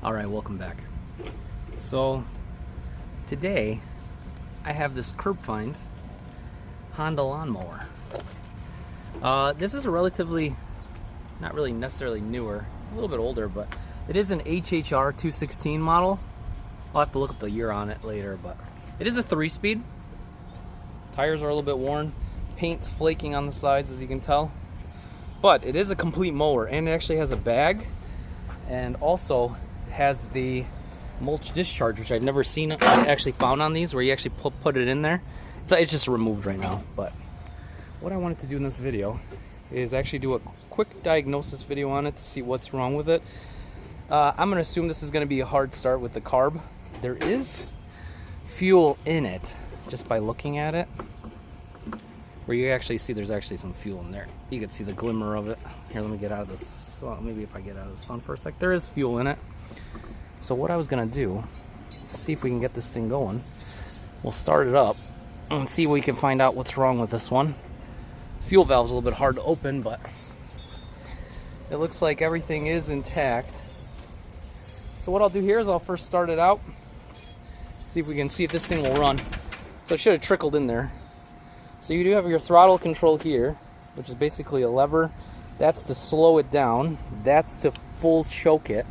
Alright, welcome back. So today I have this curb find Honda lawnmower. This is a relatively, not really necessarily newer, a little bit older, but it is an HHR 216 model. I'll have to look up the year on it later, but it is a 3-speed. Tires are a little bit worn, paint's flaking on the sides as you can tell, but it is a complete mower, and it actually has a bag and also has the mulch discharge, which I've never seen actually found on these, where you actually put it in there. It's just removed right now. But what I wanted to do in this video is actually do a quick diagnosis video on it to see what's wrong with it. I'm gonna assume this is gonna be a hard start with the carb. There is fuel in it just by looking at it, where you actually see there's actually some fuel in there. You can see the glimmer of it. Here, let me get out of the sun. Maybe if I get out of the sun for a sec. There is fuel in it. So what I was gonna do, see if we can get this thing going. We'll start it up and see if we can find out what's wrong with this one. Fuel valve's a little bit hard to open, but it looks like everything is intact. So what I'll do here is I'll first start it out, see if we can see if this thing will run. So it should have trickled in there. So you do have your throttle control here, which is basically a lever. That's to slow it down. That's to full choke it.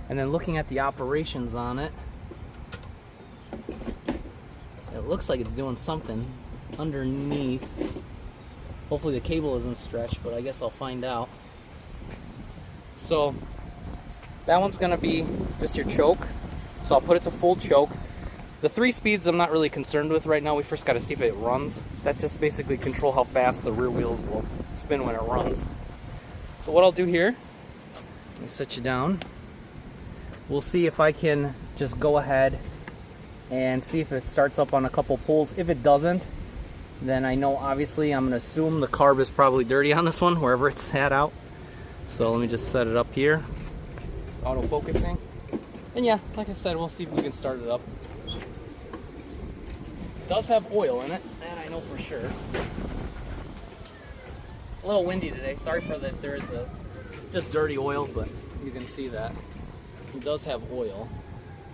And then looking at the operations on it, it looks like it's doing something underneath. Hopefully the cable isn't stretched, but I guess I'll find out. So that one's gonna be just your choke. So I'll put it to full choke. The 3 speeds I'm not really concerned with right now. We first gotta see if it runs. That's just basically control how fast the rear wheels will spin when it runs. So what I'll do here, let me set you down. We'll see if I can just go ahead and see if it starts up on a couple pulls. If it doesn't, then I know obviously I'm gonna assume the carb is probably dirty on this one, wherever it's sat out. So let me just set it up here. It's auto focusing. And yeah, like I said, we'll see if we can start it up. It does have oil in it, and I know for sure. A little windy today. Sorry for that. There is just dirty oil, but you can see that. It does have oil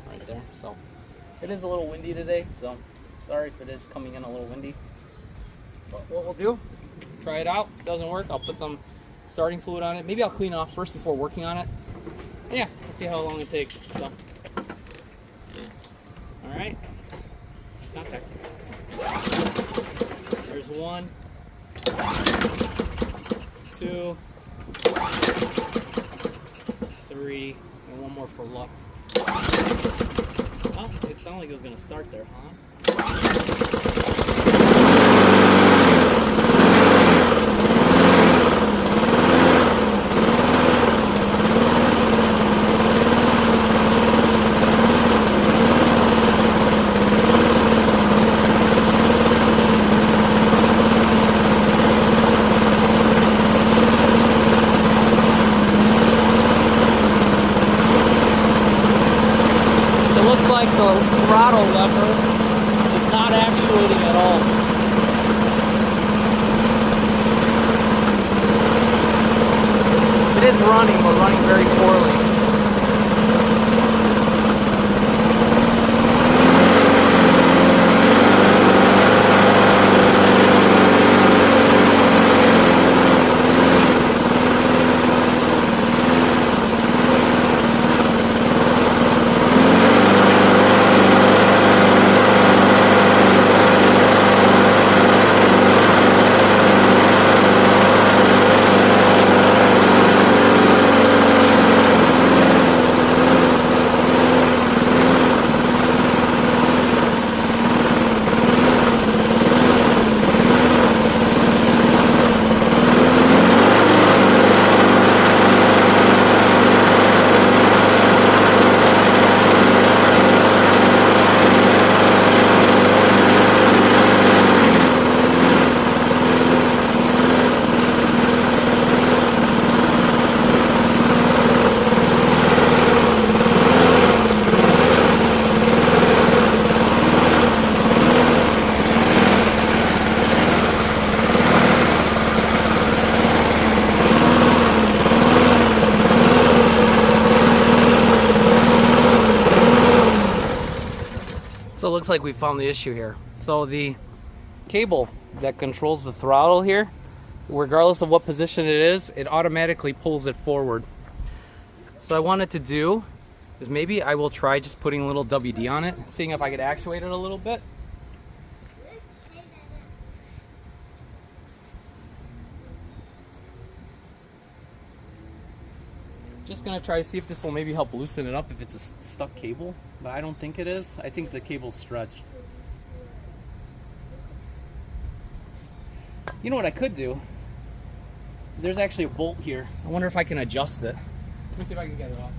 right there, so it is a little windy today, so sorry if it is coming in a little windy. But what we'll do, try it out. If it doesn't work, I'll put some starting fluid on it. Maybe I'll clean it off first before working on it. And yeah, we'll see how long it takes. So, all right, contact. There's 1, 2, 3. And one more for luck. Oh, it sounded like it was going to start there, huh? Like the throttle lever is not actuating at all. It is running, but running very poorly. looks like we found the issue here. So the cable that controls the throttle here, regardless of what position it is, it automatically pulls it forward. So I wanted to do is maybe I will try just putting a little WD on it, seeing if I could actuate it a little bit. Just gonna try to see if this will maybe help loosen it up if it's a stuck cable, but I don't think it is. I think the cable's stretched. You know what I could do? There's actually a bolt here. I wonder if I can adjust it. Let me see if I can get it off.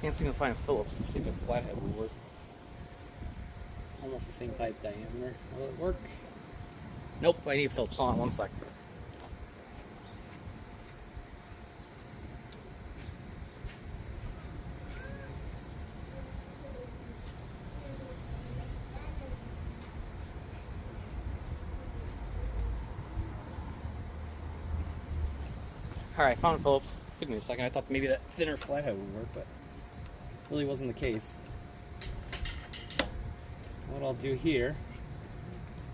Can't seem to find a Phillips. Let's see if a flathead will work. Almost the same type diameter. Will it work? Nope, I need a Phillips. Hold on one sec. Alright, found a Phillips. Took me a second. I thought maybe that thinner flathead would work, but really wasn't the case. What I'll do here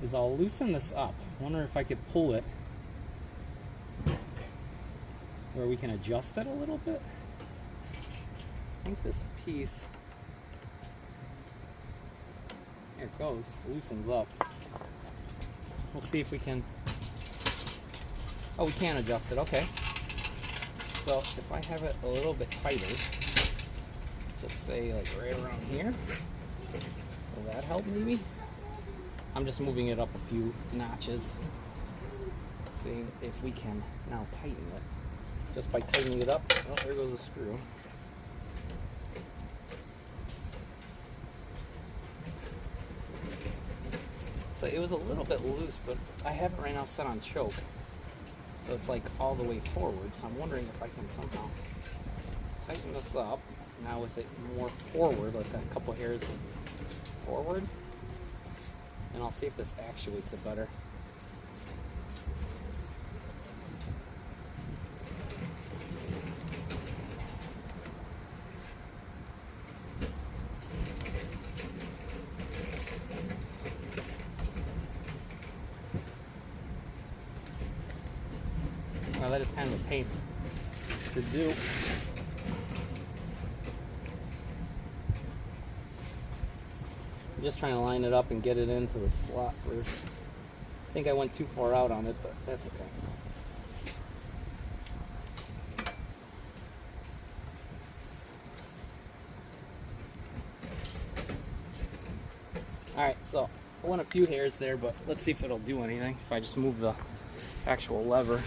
is I'll loosen this up. I wonder if I could pull it where we can adjust it a little bit. I think this piece, there it goes, loosens up. We'll see if we can, oh, we can adjust it, okay. So if I have it a little bit tighter, just say like right around here, will that help maybe? I'm just moving it up a few notches, seeing if we can now tighten it. Just by tightening it up, oh, there goes the screw. So it was a little bit loose, but I have it right now set on choke. So it's like all the way forward, so I'm wondering if I can somehow tighten this up now with it more forward, like a couple hairs forward, and I'll see if this actuates it better. Well, that is kind of a pain to do. I'm just trying to line it up and get it into the slot first. I think I went too far out on it, but that's okay. Alright, so I went a few hairs there, but let's see if it'll do anything if I just move the actual lever.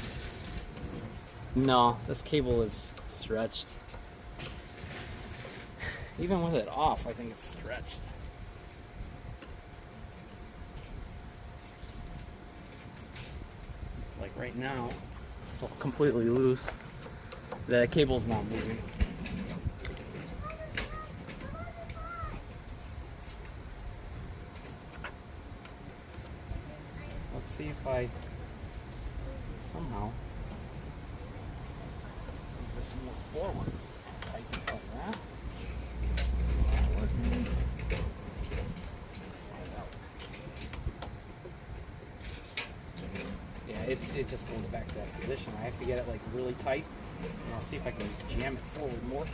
No, this cable is stretched. Even with it off, I think it's stretched. Like right now, it's all completely loose. The cable's not moving. Let's see if I somehow this more forward. Tighten it like that. Yeah, it just goes back to that position. I have to get it like really tight, and I'll see if I can just jam it forward more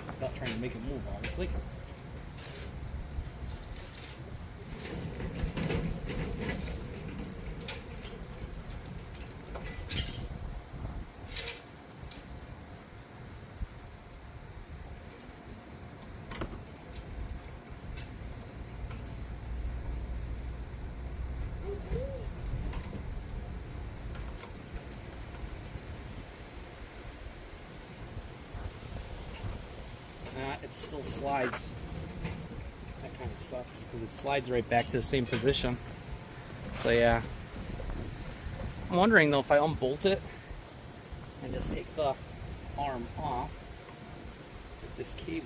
without trying to make it move, obviously. it still slides. That kind of sucks because it slides right back to the same position. So yeah, I'm wondering though if I unbolt it and just take the arm off, if this cable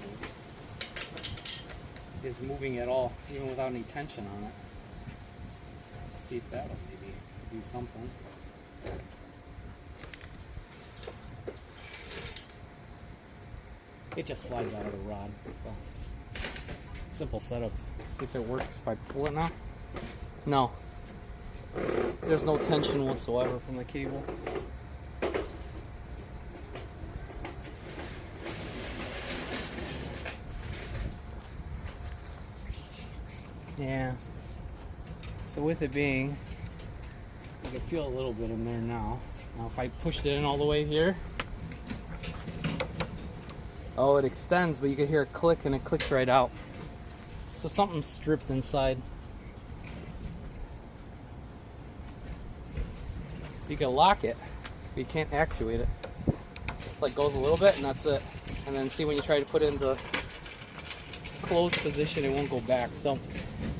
is moving at all, even without any tension on it. Let's see if that'll maybe do something. It just slides out of the rod. So simple setup. Let's see if it works if I pull it now. No. There's no tension whatsoever from the cable. Yeah. So with it being, I can feel a little bit in there now. Now if I pushed it in all the way here, oh, it extends, but you can hear it click and it clicks right out. So something's stripped inside. So you can lock it, but you can't actuate it. It's like goes a little bit and that's it. And then see when you try to put it into closed position, it won't go back. So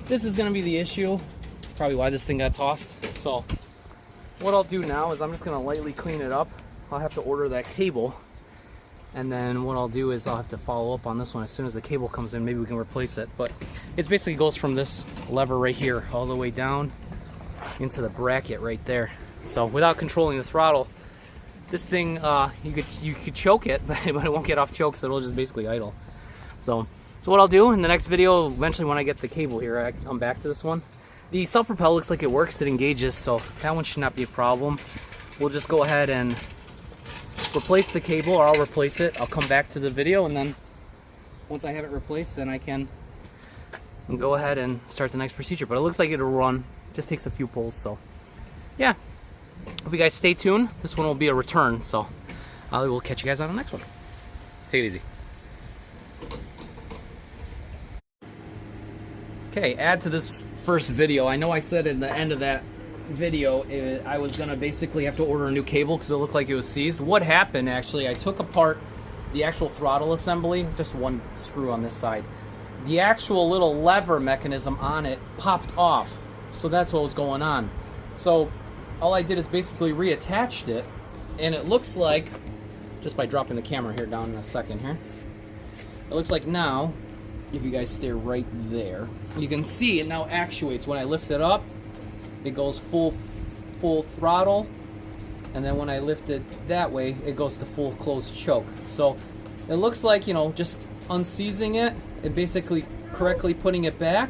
this is gonna be the issue. Probably why this thing got tossed. So what I'll do now is I'm just gonna lightly clean it up. I'll have to order that cable. And then what I'll do is I'll have to follow up on this one as soon as the cable comes in. Maybe we can replace it. But it basically goes from this lever right here all the way down into the bracket right there. So without controlling the throttle, this thing you could choke it, but it won't get off choke, so it'll just basically idle. So what I'll do in the next video, eventually when I get the cable here, I can come back to this one. The self-propel looks like it works, it engages, so that one should not be a problem. We'll just go ahead and replace the cable, or I'll replace it. I'll come back to the video, and then once I have it replaced, then I can go ahead and start the next procedure. But it looks like it'll run. It just takes a few pulls, so yeah. Hope you guys stay tuned. This one will be a return, so I will catch you guys on the next one. Take it easy. Okay, add to this first video. I know I said in the end of that video I was gonna basically have to order a new cable because it looked like it was seized. What happened actually, I took apart the actual throttle assembly. It's just one screw on this side. The actual little lever mechanism on it popped off, so that's what was going on. So all I did is basically reattached it, and it looks like, just by dropping the camera here down in a second here, it looks like now, if you guys stay right there, you can see it now actuates. When I lift it up, it goes full throttle, and then when I lift it that way, it goes to full closed choke. So it looks like, you know, just unseizing it and basically correctly putting it back,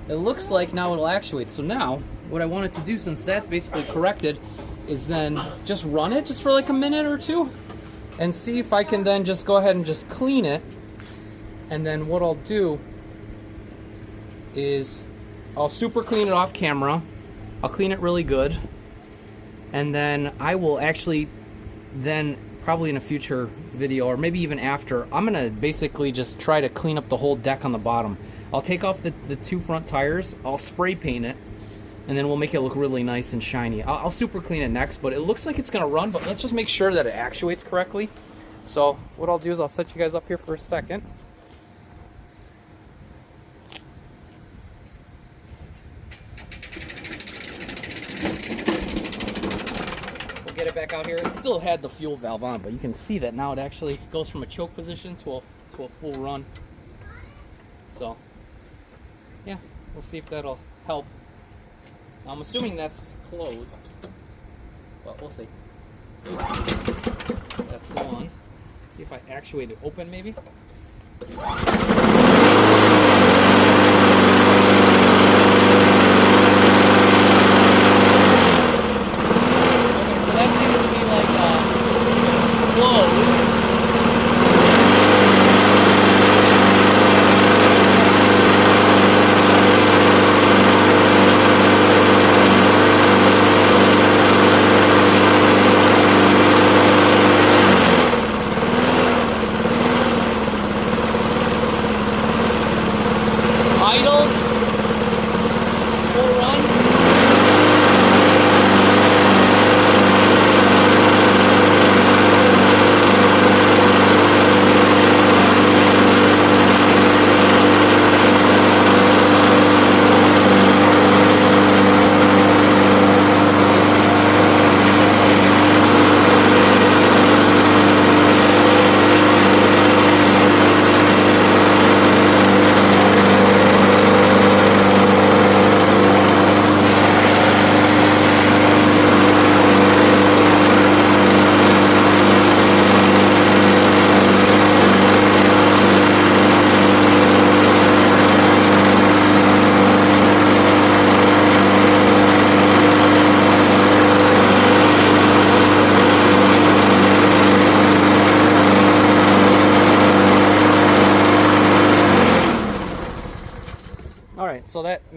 it looks like now it'll actuate. So now what I wanted to do, since that's basically corrected, is then just run it just for like a minute or two and see if I can then just go ahead and just clean it. And then what I'll do is I'll super clean it off camera. I'll clean it really good, and then I will actually then probably in a future video, or maybe even after, I'm gonna basically just try to clean up the whole deck on the bottom. I'll take off the two front tires, I'll spray paint it, and then we'll make it look really nice and shiny. I'll super clean it next, but it looks like it's gonna run, but let's just make sure that it actuates correctly. So what I'll do is I'll set you guys up here for a second. Get it back out here. It still had the fuel valve on, but you can see that now it actually goes from a choke position to a full run. So yeah, we'll see if that'll help. I'm assuming that's closed, but we'll see. That's one. See if I actuate it open maybe.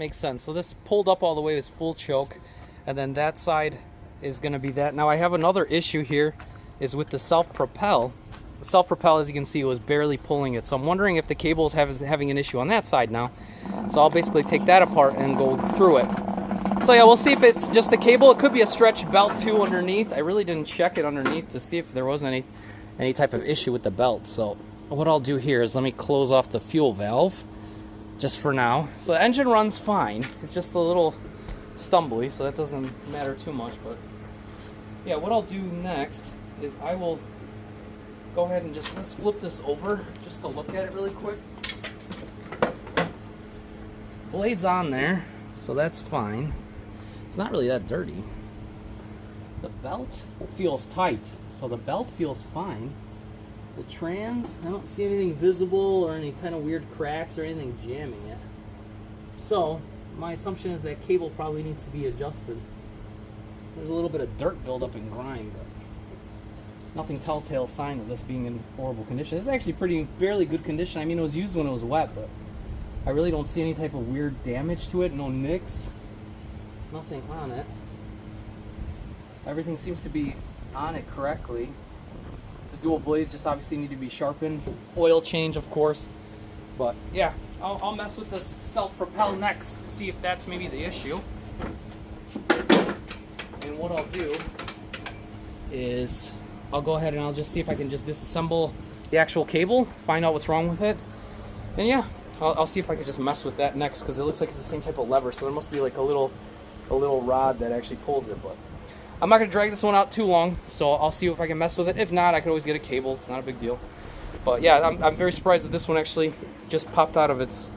makes sense. So this pulled up all the way is full choke, and then that side is going to be that. Now I have another issue here, is with the self-propel. The self-propel, as you can see, was barely pulling it. So I'm wondering if the cable is having an issue on that side now. So I'll basically take that apart and go through it. So yeah, we'll see if it's just the cable. It could be a stretch belt too underneath. I really didn't check it underneath to see if there was any type of issue with the belt. So what I'll do here is let me close off the fuel valve just for now. So the engine runs fine. It's just a little stumbly, so that doesn't matter too much. But yeah, what I'll do next is I will go ahead and just, let's flip this over just to look at it really quick. Blade's on there, so that's fine. It's not really that dirty. The belt feels tight, so the belt feels fine. The trans, I don't see anything visible or any kind of weird cracks or anything jamming it. So my assumption is that cable probably needs to be adjusted. There's a little bit of dirt buildup and grime, but nothing telltale sign of this being in horrible condition. This is actually fairly good condition. I mean, it was used when it was wet, but I really don't see any type of weird damage to it. No nicks, nothing on it. Everything seems to be on it correctly. The dual blades just obviously need to be sharpened. Oil change, of course. But yeah, I'll mess with this self-propel next to see if that's maybe the issue. And what I'll do is I'll go ahead and I'll just see if I can just disassemble the actual cable, find out what's wrong with it. And yeah, I'll see if I can just mess with that next, because it looks like it's the same type of lever, so there must be like a little rod that actually pulls it. But I'm not going to drag this one out too long, so I'll see if I can mess with it. If not, I can always get a cable. It's not a big deal. But yeah, I'm very surprised that this one actually just popped out of its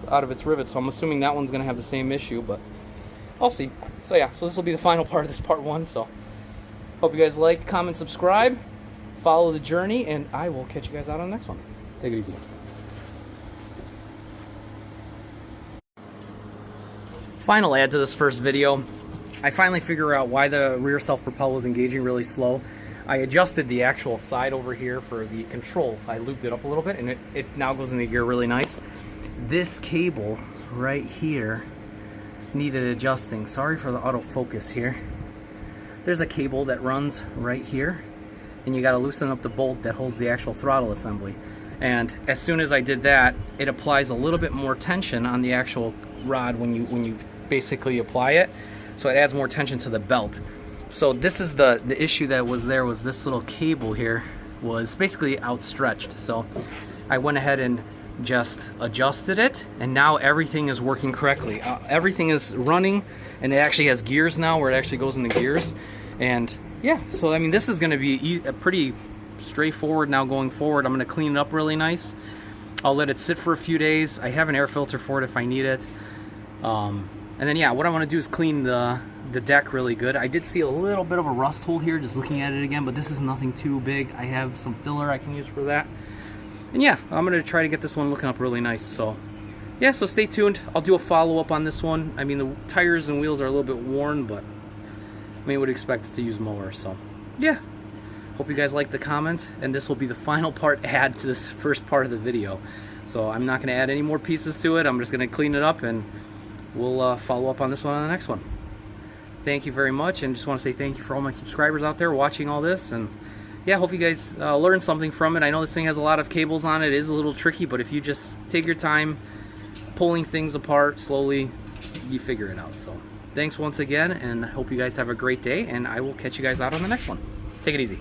rivet, so I'm assuming that one's going to have the same issue, but I'll see. So yeah, so this will be the final part of this part one. So hope you guys like, comment, subscribe, follow the journey, and I will catch you guys out on the next one. Take it easy. Final add to this first video. I finally figured out why the rear self-propel was engaging really slow. I adjusted the actual side over here for the control. I looped it up a little bit, and it now goes into gear really nice. This cable right here needed adjusting. Sorry for the autofocus here. There's a cable that runs right here, and you got to loosen up the bolt that holds the actual throttle assembly. And as soon as I did that, it applies a little bit more tension on the actual rod when you basically apply it, so it adds more tension to the belt. So this is the issue that was there, was this little cable here was basically outstretched. So I went ahead and just adjusted it, and now everything is working correctly. Everything is running, and it actually has gears now where it actually goes into gears. And yeah, so I mean, this is going to be pretty straightforward now going forward. I'm going to clean it up really nice. I'll let it sit for a few days. I have an air filter for it if I need it. And then yeah, what I want to do is clean the deck really good. I did see a little bit of a rust hole here just looking at it again, but this is nothing too big. I have some filler I can use for that. And yeah, I'm going to try to get this one looking up really nice. So yeah, so stay tuned. I'll do a follow-up on this one. I mean, the tires and wheels are a little bit worn, but I mean, would expect it to use Mower. So yeah, hope you guys like the comment, and this will be the final part add to this first part of the video. So I'm not going to add any more pieces to it. I'm just going to clean it up, and we'll follow up on this one on the next one. Thank you very much, and just want to say thank you for all my subscribers out there watching all this. And yeah, hope you guys learned something from it. I know this thing has a lot of cables on it. It is a little tricky, but if you just take your time pulling things apart slowly, you figure it out. So thanks once again, and I hope you guys have a great day, and I will catch you guys out on the next one. Take it easy.